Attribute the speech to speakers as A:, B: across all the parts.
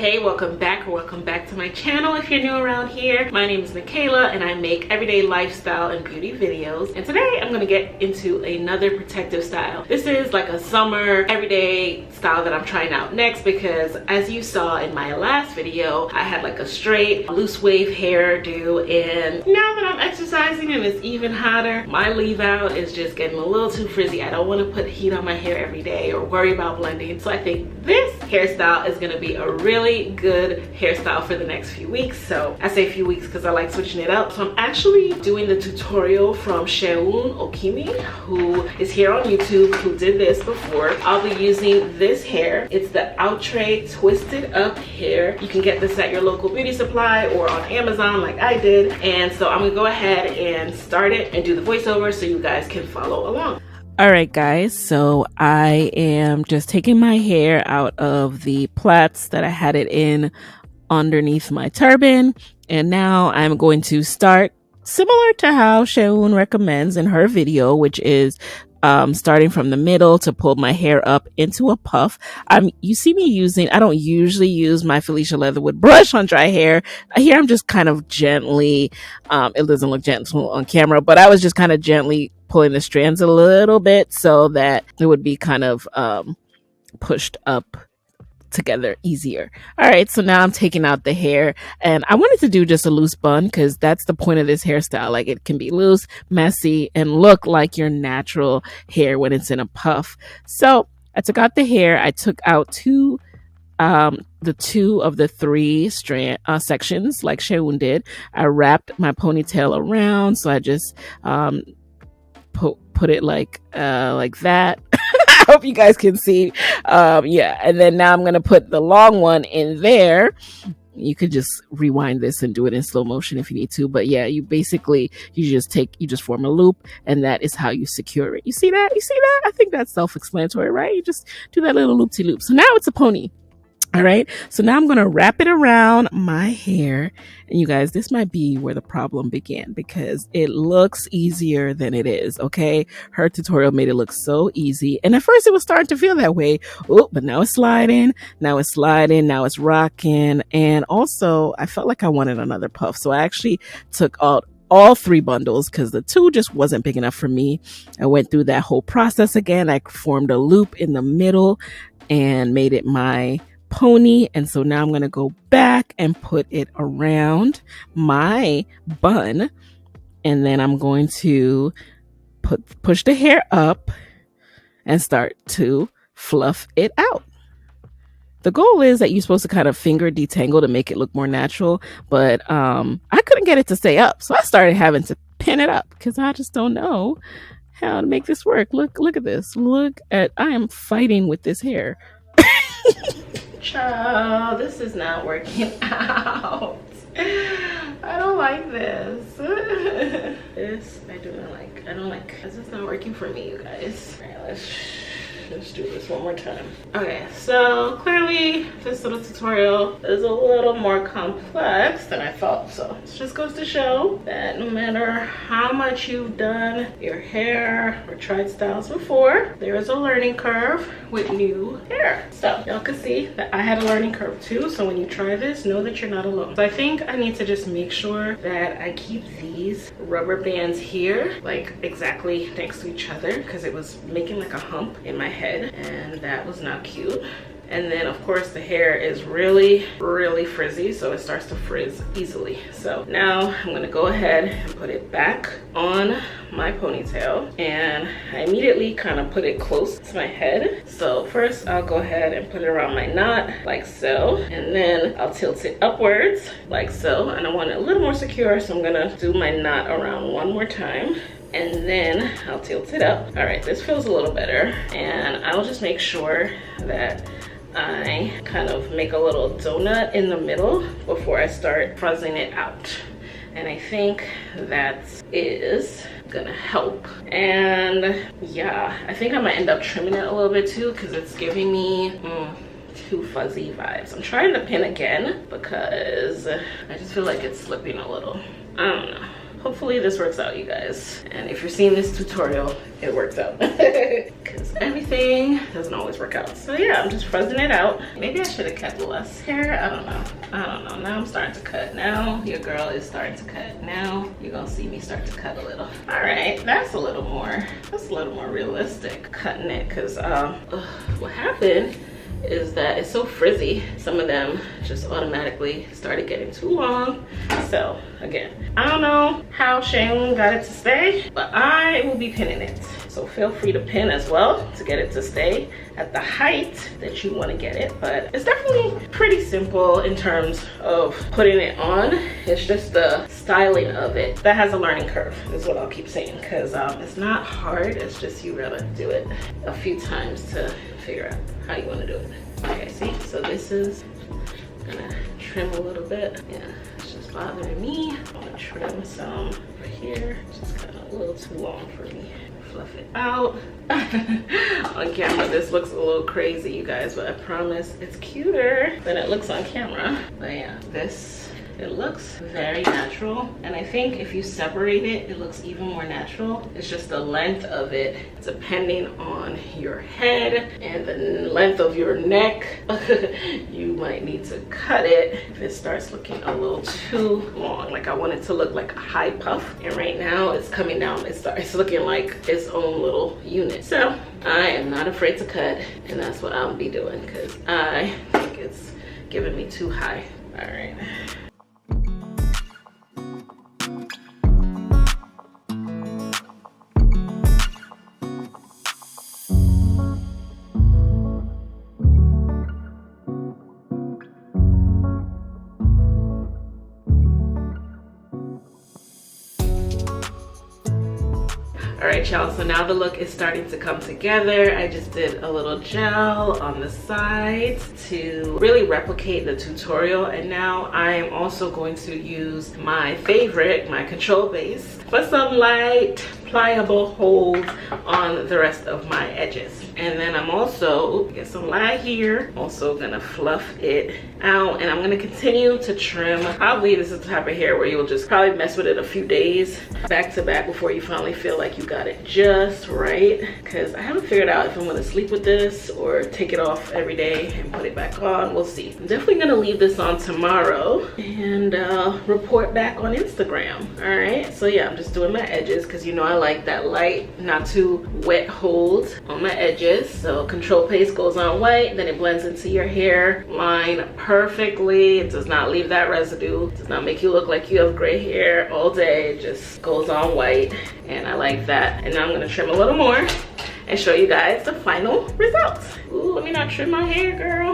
A: Hey, welcome back or welcome back to my channel. If you're new around here, my name is Michaela and I make everyday lifestyle and beauty videos. And today I'm gonna get into another protective style. This is like a summer everyday style that I'm trying out next because as you saw in my last video, I had like a straight loose wave hairdo, and now that I'm exercising and it's even hotter, my leave out is just getting a little too frizzy. I don't want to put heat on my hair every day or worry about blending. So I think this hairstyle is gonna be a really good hairstyle for the next few weeks. So I say few weeks because I like switching it up. So I'm actually doing the tutorial from Seun Okimi, who is here on YouTube, who did this before. I'll be using this hair. It's the outre twisted up hair. You can get this at your local beauty supply or on Amazon like I did. And so I'm gonna go ahead and start it and do the voiceover so you guys can follow along.
B: All right, guys, so I am just taking my hair out of the plaits that I had it in underneath my turban, and now I'm going to start similar to how Seun recommends in her video, which is starting from the middle to pull my hair up into a puff. You see me using, I don't usually use my Felicia Leatherwood brush on dry hair. Here I'm just kind of gently, it doesn't look gentle on camera, but I was just kind of gently pulling the strands a little bit so that it would be kind of pushed up together easier. All right, so now I'm taking out the hair, and I wanted to do just a loose bun because that's the point of this hairstyle. Like, it can be loose, messy, and look like your natural hair when it's in a puff. So I took out the hair. I took out two of the three sections like Seun did. I wrapped my ponytail around, so I just put it like that. I hope you guys can see. Yeah, and then now I'm gonna put the long one in there. You could just rewind this and do it in slow motion if you need to, but yeah, you just form a loop, and that is how you secure it. You see that? I think that's self-explanatory, right? You just do that little loop-de-loop. So now it's a pony. All right, so now I'm going to wrap it around my hair. And you guys, this might be where the problem began because it looks easier than it is, okay? Her tutorial made it look so easy. And at first it was starting to feel that way. Oh, but now it's sliding, now it's rocking. And also I felt like I wanted another puff. So I actually took out all three bundles because the two just wasn't big enough for me. I went through that whole process again. I formed a loop in the middle and made it my pony, and so now I'm going to go back and put it around my bun, and then I'm going to push the hair up and start to fluff it out. The goal is that you're supposed to kind of finger detangle to make it look more natural, but I couldn't get it to stay up, so I started having to pin it up because I just don't know how to make this work. Look at this. I am fighting with this hair.
A: Child, this is not working out. I don't like this. This I don't like. This is not working for me, you guys. All right, let's do this one more time. Okay, so clearly this little tutorial is a little more complex than I thought. So this just goes to show that no matter how much you've done your hair or tried styles before, there is a learning curve with new hair. So y'all can see that I had a learning curve too. So when you try this, know that you're not alone. So I think I need to just make sure that I keep these rubber bands here like exactly next to each other because it was making like a hump in my head, and that was not cute. And then of course the hair is really frizzy, so it starts to frizz easily. So now I'm gonna go ahead and put it back on my ponytail, and I immediately kind of put it close to my head. So first I'll go ahead and put it around my knot like so, and then I'll tilt it upwards like so, and I want it a little more secure, so I'm gonna do my knot around one more time, and then I'll tilt it up. All right, this feels a little better, and I'll just make sure that I kind of make a little donut in the middle before I start fuzzing it out. And I think that is gonna help. And yeah, I think I might end up trimming it a little bit too because it's giving me too fuzzy vibes. I'm trying to pin again because I just feel like it's slipping a little. I don't know. Hopefully this works out, you guys. And if you're seeing this tutorial, it works out. Because every everything doesn't always work out. So yeah, I'm just fuzzing it out. Maybe I should have kept less hair. I don't know. Now I'm starting to cut. Now your girl is starting to cut. Now you're gonna see me start to cut a little. All right, that's a little more realistic, cutting it, because what happened is that it's so frizzy. Some of them just automatically started getting too long. So again, I don't know how Seun got it to stay, but I will be pinning it. So feel free to pin as well to get it to stay at the height that you want to get it. But it's definitely pretty simple in terms of putting it on. It's just the styling of it that has a learning curve, is what I'll keep saying, because it's not hard. It's just you gotta do it a few times to figure out how you want to do it. Okay, see, so this is gonna trim a little bit. Yeah, it's just bothering me. I want to trim some over here. Just kind of a little too long for me. Fluff it out. On camera this looks a little crazy, you guys, but I promise it's cuter than it looks on camera. But yeah, it looks very natural, and I think if you separate it, it looks even more natural. It's just the length of it, depending on your head and the length of your neck. You might need to cut it if it starts looking a little too long. Like I want it to look like a high puff, and right now it's coming down. It's looking like its own little unit. So I am not afraid to cut, and that's what I'll be doing, because I think it's giving me too high. All right. All right, y'all, so now the look is starting to come together. I just did a little gel on the sides to really replicate the tutorial, and now I am also going to use my favorite, my control base, for some light pliable holds on the rest of my edges. And then I'm also get some light here, also gonna fluff it out, and I'm gonna continue to trim. Probably this is the type of hair where you'll just probably mess with it a few days back to back before you finally feel like you got it just right, because I haven't figured out if I'm gonna sleep with this or take it off every day and put it back on. We'll see. I'm definitely gonna leave this on tomorrow and report back on Instagram. All right, so yeah, I'm just doing my edges because you know I like that light, not too wet hold on my edges. So control paste goes on white, then it blends into your hair line perfectly. It does not leave that residue. It does not make you look like you have gray hair all day. It just goes on white, and I like that. And now I'm gonna trim a little more and show you guys the final results. Ooh, let me not trim my hair, girl.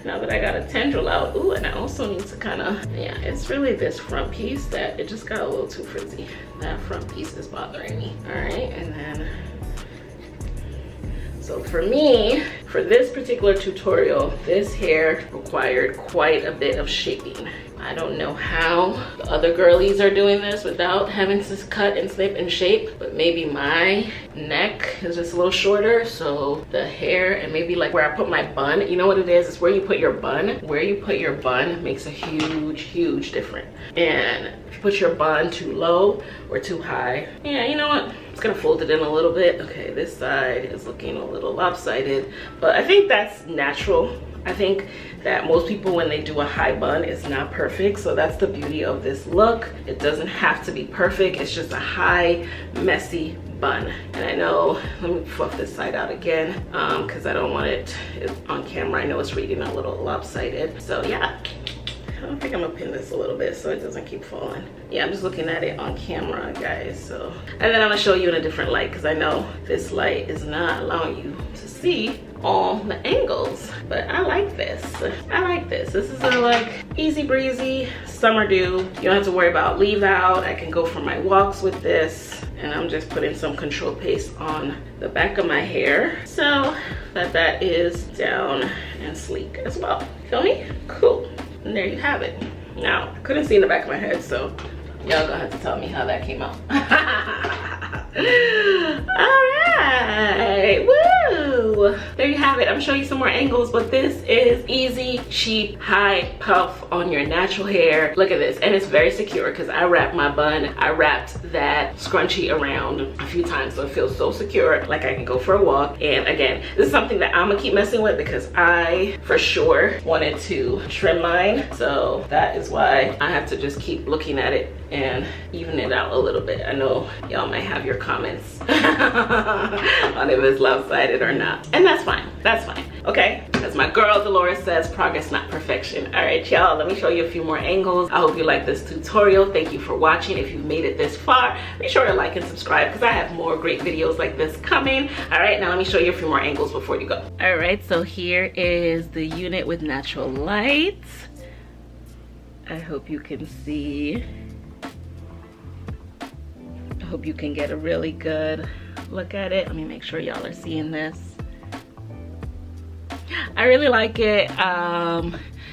A: Now that I got a tendril out. Ooh, and I also need to kind of, yeah, it's really this front piece that it just got a little too frizzy. That front piece is bothering me. All right, and then, so for me, for this particular tutorial, this hair required quite a bit of shaping. I don't know how the other girlies are doing this without having to cut and snip and shape, but maybe my neck is just a little shorter, so the hair and maybe like where I put my bun, you know what it is? It's where you put your bun. Where you put your bun makes a huge, huge difference. And if you put your bun too low or too high, yeah, you know what? I'm just gonna fold it in a little bit. Okay, this side is looking a little lopsided, but I think that's natural. I think that most people, when they do a high bun, it's not perfect. So that's the beauty of this look. It doesn't have to be perfect. It's just a high, messy bun. And I know, let me fluff this side out again because I don't want it on camera. I know it's reading a little lopsided. So yeah, I don't think I'm gonna pin this a little bit so it doesn't keep falling. Yeah, I'm just looking at it on camera, guys. So, and then I'm gonna show you in a different light because I know this light is not allowing you to see all the angles, but I like this. I like this. This is a like easy breezy summer do. You don't have to worry about leave out. I can go for my walks with this, and I'm just putting some control paste on the back of my hair so that is down and sleek as well. Feel me? Cool. And there you have it. Now, I couldn't see in the back of my head, so y'all gonna have to tell me how that came out. All right, woo! so there you have it. I'm showing you some more angles, but this is easy, cheap, high puff on your natural hair. Look at this, and it's very secure because I wrapped my bun, I wrapped that scrunchie around a few times, so it feels so secure, like I can go for a walk. And again, this is something that I'm gonna keep messing with because I for sure wanted to trim mine, so that is why I have to just keep looking at it and even it out a little bit. I know y'all might have your comments on if it's lopsided or not, and that's fine, that's fine, okay? As my girl Dolores says, progress not perfection. All right, y'all, let me show you a few more angles. I hope you like this tutorial. Thank you for watching. If you've made it this far, be sure to like and subscribe because I have more great videos like this coming. All right, now let me show you a few more angles before you go. All right, so here is the unit with natural light. I hope you can see. I hope you can get a really good look at it. Let me make sure y'all are seeing this. I really like it.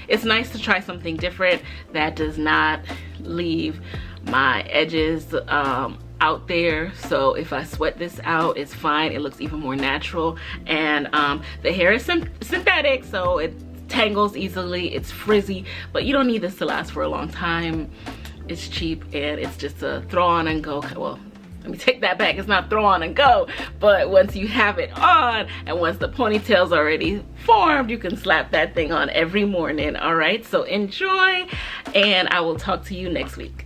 A: It's nice to try something different that does not leave my edges out there. So if I sweat this out, it's fine. It looks even more natural. And the hair is synthetic, so it tangles easily. It's frizzy, but you don't need this to last for a long time. It's cheap and it's just a throw on and go. Well, let me take that back. It's not throw on and go, but once you have it on and once the ponytail's already formed, you can slap that thing on every morning. All right, so enjoy, and I will talk to you next week.